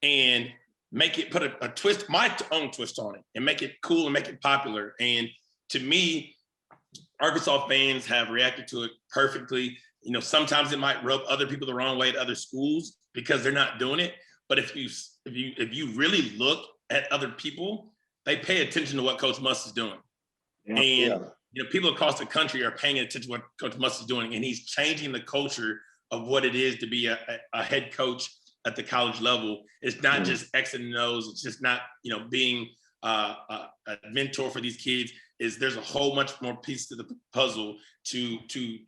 and make it, put a twist, my own twist on it, and make it cool and make it popular. And to me, Arkansas fans have reacted to it perfectly. You know, sometimes it might rub other people the wrong way at other schools because they're not doing it. But if you really look at other people, they pay attention to what Coach Muss is doing. You know, people across the country are paying attention to what Coach Muss is doing, and he's changing the culture of what it is to be a head coach at the college level. It's not just X and O's. It's just not, you know, being a mentor for these kids. There's a whole much more piece to the puzzle to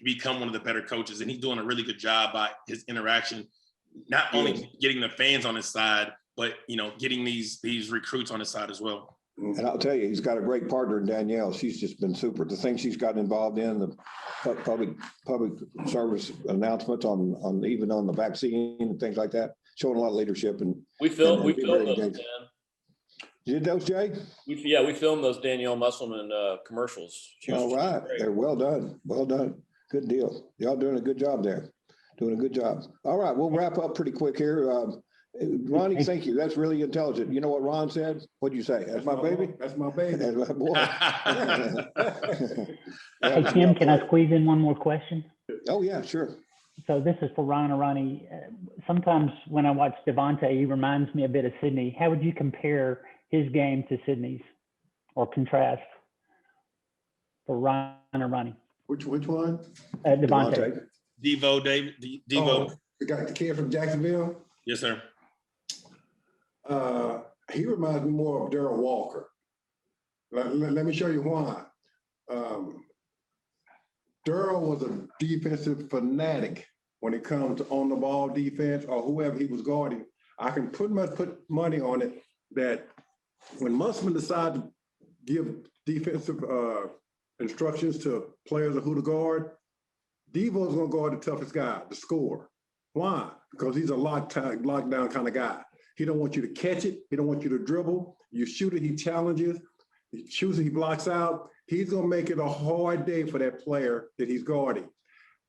become one of the better coaches, and he's doing a really good job by his interaction, not only getting the fans on his side, but, you know, getting these recruits on his side as well. And I'll tell you, he's got a great partner in Danielle. She's just been super. The things she's gotten involved in, the public service announcements on even on the vaccine and things like that, showing a lot of leadership. And we filmed those, Dan. You did those, Jay? We filmed those Danielle Musselman commercials. All right, they're well done. Well done. Good deal. Y'all doing a good job there. Doing a good job. All right, we'll wrap up pretty quick here. Ronnie, thank you. That's really intelligent. You know what Ron said? What'd you say? That's my baby? That's my baby. That's my boy. Hey, Tim, can I squeeze in one more question? Oh, yeah, sure. So this is for Ron or Ronnie. Sometimes when I watch Devontae, he reminds me a bit of Sidney. How would you compare his game to Sidney's, or contrast for Ron orRonnie? Which one? Devontae. Devo, David. Devo. Oh, the kid from Jacksonville? Yes, sir. He reminds me more of Darryl Walker. Let me show you why. Darryl was a defensive fanatic when it comes to on the ball defense or whoever he was guarding. I can pretty much put money on it that when Musselman decided to give defensive instructions to players of who to guard, Devo's going to guard the toughest guy, the scorer. Why? Because he's a lockdown kind of guy. He don't want you to catch it. He don't want you to dribble. You shoot it, he challenges. He shoots it, he blocks out. He's going to make it a hard day for that player that he's guarding.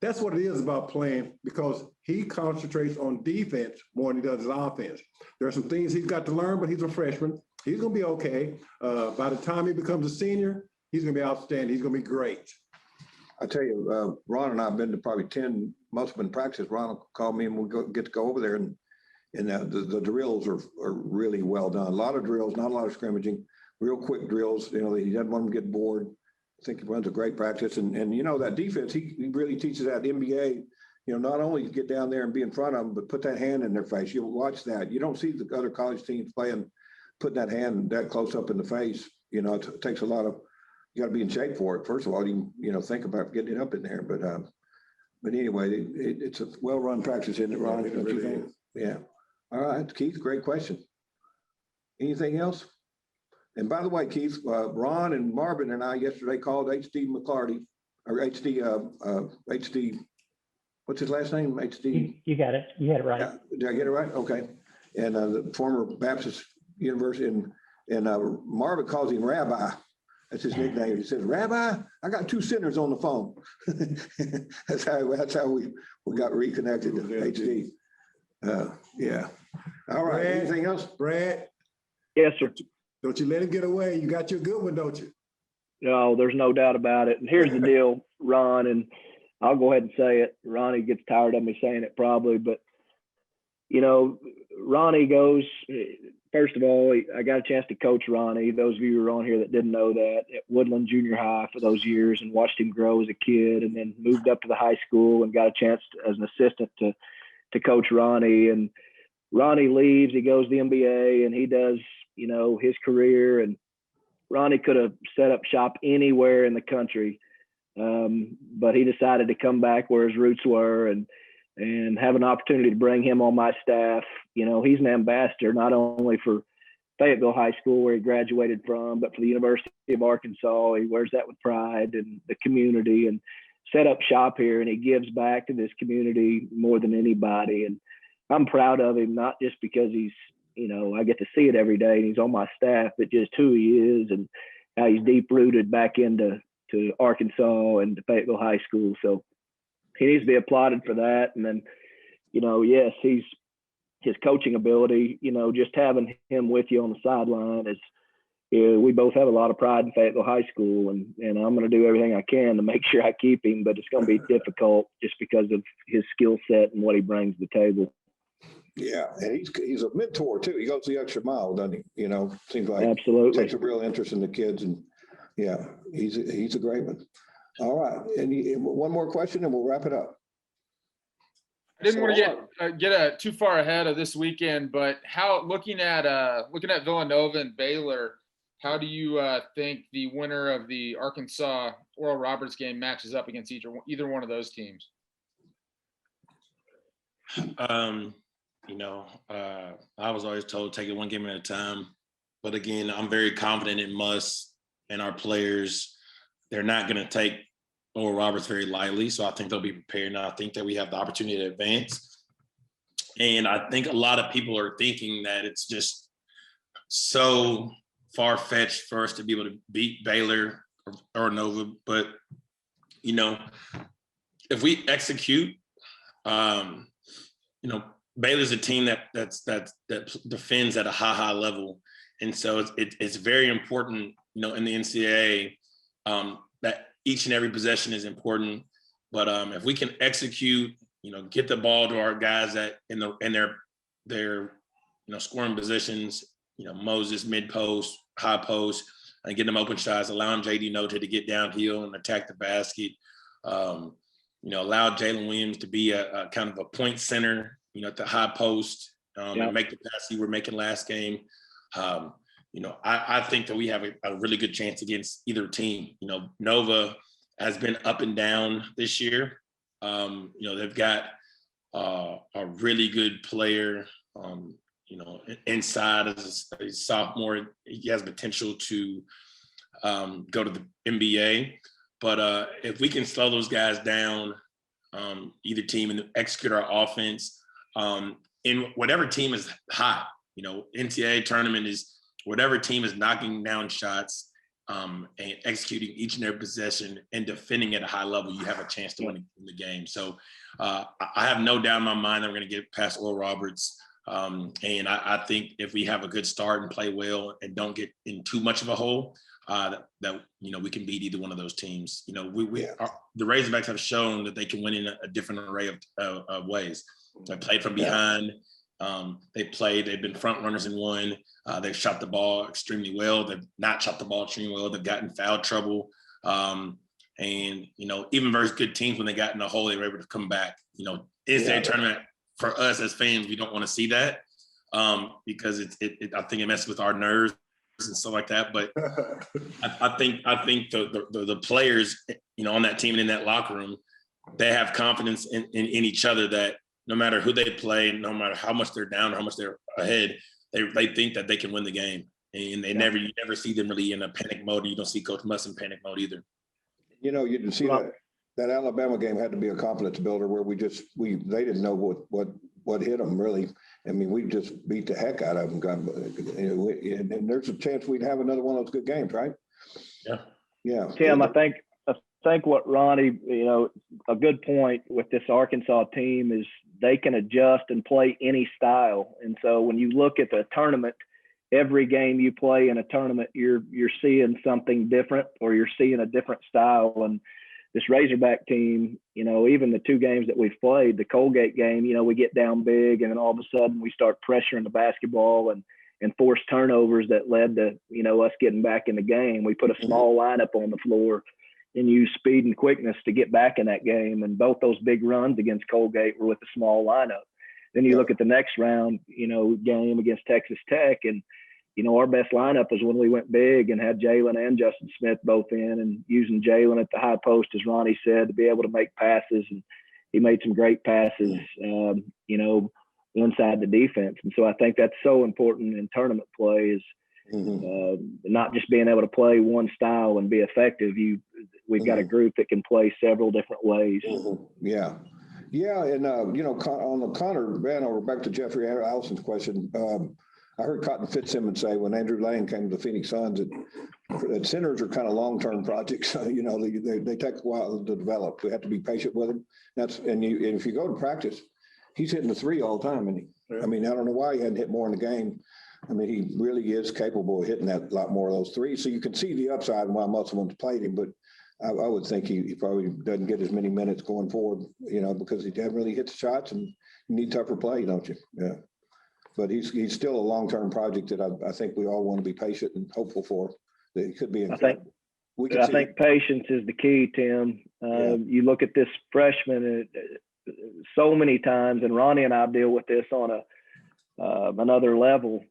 That's what it is about playing, because he concentrates on defense more than he does his offense. There are some things he's got to learn, but he's a freshman. He's going to be okay. By the time he becomes a senior, he's going to be outstanding. He's going to be great. I tell you, Ron and I have been to probably 10 Musselman practices. Ron will call me and we'll get to go over there, and the drills are really well done. A lot of drills, not a lot of scrimmaging, real quick drills. You know, he doesn't want them to get bored. I think he runs a great practice. And you know, that defense, he really teaches that NBA, you know, not only get down there and be in front of them, but put that hand in their face. You'll watch that. You don't see the other college teams putting that hand that close up in the face. You know, it takes a lot of, you got to be in shape for it. First of all, you know, think about getting it up in there. But anyway, it's a well-run practice, isn't it, Ron? Don't you think? Yeah. All right, Keith, great question. Anything else? And by the way, Keith, Ron and Marvin and I yesterday called HD McClarty, or HD, what's his last name? HD. You got it. You had it right. Yeah. Did I get it right? Okay. And the former Baptist University, and Marvin calls him Rabbi. That's his nickname. He says, Rabbi, I got 2 sinners on the phone. that's how we got reconnected to HD. Yeah. All right. Brad, anything else? Brad? Yes, sir. Don't you let him get away. You got your good one, don't you? No, there's no doubt about it. And here's the deal, Ron, and I'll go ahead and say it. Ronnie gets tired of me saying it probably, but, you know, Ronnie goes, first of all, I got a chance to coach Ronnie. Those of you who are on here that didn't know that, at Woodland Junior High for those years, and watched him grow as a kid, and then moved up to the high school and got a chance as an assistant to coach Ronnie. And Ronnie leaves, he goes to the NBA, and he does, you know, his career. And Ronnie could have set up shop anywhere in the country, but he decided to come back where his roots were and have an opportunity to bring him on my staff. You know, he's an ambassador not only for Fayetteville High School, where he graduated from, but for the University of Arkansas. He wears that with pride, and the community, and set up shop here, and he gives back to this community more than anybody. And I'm proud of him, not just because he's, you know, I get to see it every day and he's on my staff, but just who he is and how he's deep rooted back into Arkansas and to Fayetteville High School. So he needs to be applauded for that. And then, you know, yes, his coaching ability, you know, just having him with you on the sideline is, we both have a lot of pride in Fayetteville High School, and I'm going to do everything I can to make sure I keep him, but it's going to be difficult just because of his skill set and what he brings to the table. Yeah, and he's a mentor too. He goes the extra mile, doesn't he? You know, seems like absolutely takes a real interest in the kids, and yeah, he's a great one. All right, and one more question, and we'll wrap it up. I didn't want to get too far ahead of this weekend, but looking at Villanova and Baylor, how do you think the winner of the Arkansas Oral Roberts game matches up against either one of those teams? You know, I was always told take it one game at a time. But again, I'm very confident in Muss and our players. They're not going to take Oral Roberts very lightly. So I think they'll be prepared. And I think that we have the opportunity to advance. And I think a lot of people are thinking that it's just so far-fetched for us to be able to beat Baylor or Nova. But, you know, if we execute, you know, Baylor's a team that defends at a high level, and so it's very important, you know, in the NCAA that each and every possession is important. But if we can execute, you know, get the ball to our guys that in their you know, scoring positions, you know, Moses mid post, high post, and get them open shots, allowing JD Note to get downhill and attack the basket. You know, allow Jalen Williams to be a kind of a point center, you know, at the high post, and make the pass he were making last game. You know, I think that we have a really good chance against either team. You know, Nova has been up and down this year. You know, they've got a really good player, you know, inside as a sophomore. He has potential to go to the NBA. But if we can slow those guys down, either team and execute our offense. In whatever team is hot, NCAA tournament is whatever team is knocking down shots and executing each and every possession and defending at a high level, you have a chance to win the game. So I have no doubt in my mind that we're going to get past Oral Roberts. And I think if we have a good start and play well and don't get in too much of a hole, that we can beat either one of those teams. The Razorbacks have shown that they can win in a different array of ways. They played from behind. They've been front runners and won. They've shot the ball extremely well. They've not shot the ball extremely well. They've gotten foul trouble. And even versus good teams, when they got in the hole, they were able to come back. NCAA tournament, for us as fans, we don't want to see that because I think it messes with our nerves and stuff like that. But I think the players, on that team and in that locker room, they have confidence in each other that no matter who they play, no matter how much they're down or how much they're ahead, they think that they can win the game. And you never see them really in a panic mode. You don't see Coach Muss in panic mode either. You didn't see that Alabama game had to be a confidence builder where they didn't know what hit them really. I mean, we just beat the heck out of them. And there's a chance we'd have another one of those good games, right? Yeah. Yeah. Tim, I think what Ronnie, a good point with this Arkansas team is they can adjust and play any style. And so when you look at the tournament, every game you play in a tournament, you're seeing something different, or you're seeing a different style. And this Razorback team, even the two games that we've played, the Colgate game, we get down big and then all of a sudden we start pressuring the basketball and force turnovers that led to, us getting back in the game. We put a small lineup on the floor and use speed and quickness to get back in that game. And both those big runs against Colgate were with a small lineup. Then you look at the next round, game against Texas Tech, and our best lineup was when we went big and had Jalen and Justin Smith both in, and using Jalen at the high post, as Ronnie said, to be able to make passes. And he made some great passes, inside the defense. And so I think that's so important in tournament play is not just being able to play one style and be effective. We've got a group that can play several different ways. Yeah. Yeah. And, on the Connor Vanover, back to Jeffrey Allison's question, I heard Cotton Fitzsimmons say when Andrew Lane came to the Phoenix Suns that centers are kind of long-term projects. They take a while to develop. We have to be patient with them. And if you go to practice, he's hitting the three all the time. And I don't know why he hadn't hit more in the game. I mean, he really is capable of hitting that a lot more of those threes. So you can see the upside while Musselman's played him, but I would think he probably doesn't get as many minutes going forward, because he doesn't really hit the shots, and you need tougher play, don't you? Yeah. But he's still a long-term project that I think we all want to be patient and hopeful for. That it could be. I think patience is the key, Tim. You look at this freshman so many times, and Ronnie and I deal with this on another level.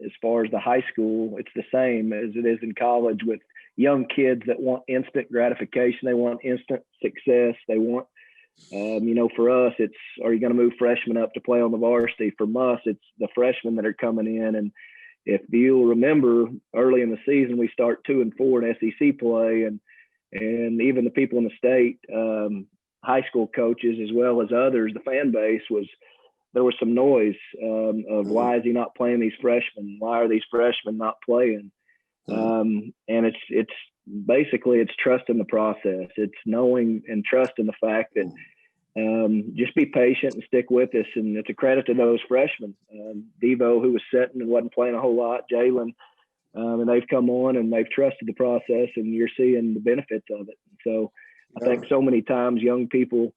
As far as the high school, it's the same as it is in college with young kids that want instant gratification. They want instant success. They want for us, it's, are you going to move freshmen up to play on the varsity? For Muss, it's the freshmen that are coming in. And if you'll remember, early in the season, we start 2-4 in SEC play, and even the people in the state, high school coaches as well as others, the fan base there was some noise of why is he not playing these freshmen? Why are these freshmen not playing? And it's basically it's trust in the process. It's knowing and trusting the fact that just be patient and stick with us. And it's a credit to those freshmen, Devo, who was sitting and wasn't playing a whole lot, Jalen, and they've come on and they've trusted the process, and you're seeing the benefits of it. So I think so many times young people,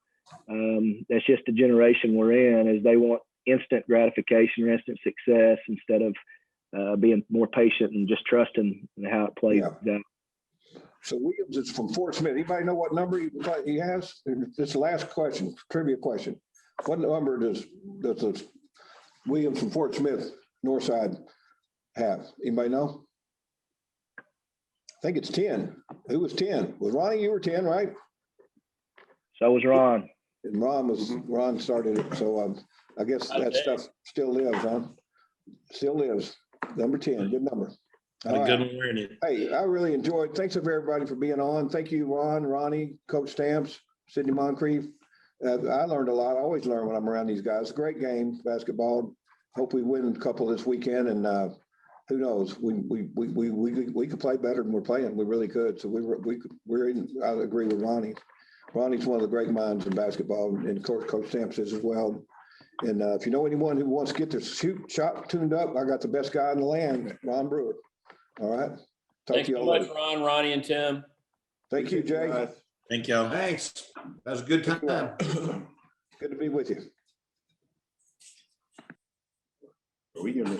that's just the generation we're in, is they want instant gratification or instant success instead of being more patient and just trusting how it plays out. So Williams is from Fort Smith. Anybody know what number he has? This is the last question, trivia question. What number does Williams from Fort Smith, Northside, have? Anybody know? I think it's 10. Who was 10? Was Ronnie? You were 10, right? So was Ron. And Ron started it. So I guess that stuff still lives, huh? Still lives. Number 10, good number. Got a good one wearing it. Hey, I really enjoyed. Thanks everybody for being on. Thank you, Ron, Ronnie, Coach Stamps, Sidney Moncrief. I learned a lot. I always learn when I'm around these guys. Great game, basketball. Hope we win a couple this weekend, and who knows? We could play better than we're playing. We really could. So we're in. I agree with Ronnie. Ronnie's one of the great minds in basketball, and of course Coach Stamps is as well. And if you know anyone who wants to get their shot tuned up, I got the best guy in the land, Ron Brewer. All right. Thanks so much, Ron, Ronnie, and Tim. Thank you, Jay. Thank y'all. Thanks. That was a good time. Good to be with you. Are we gonna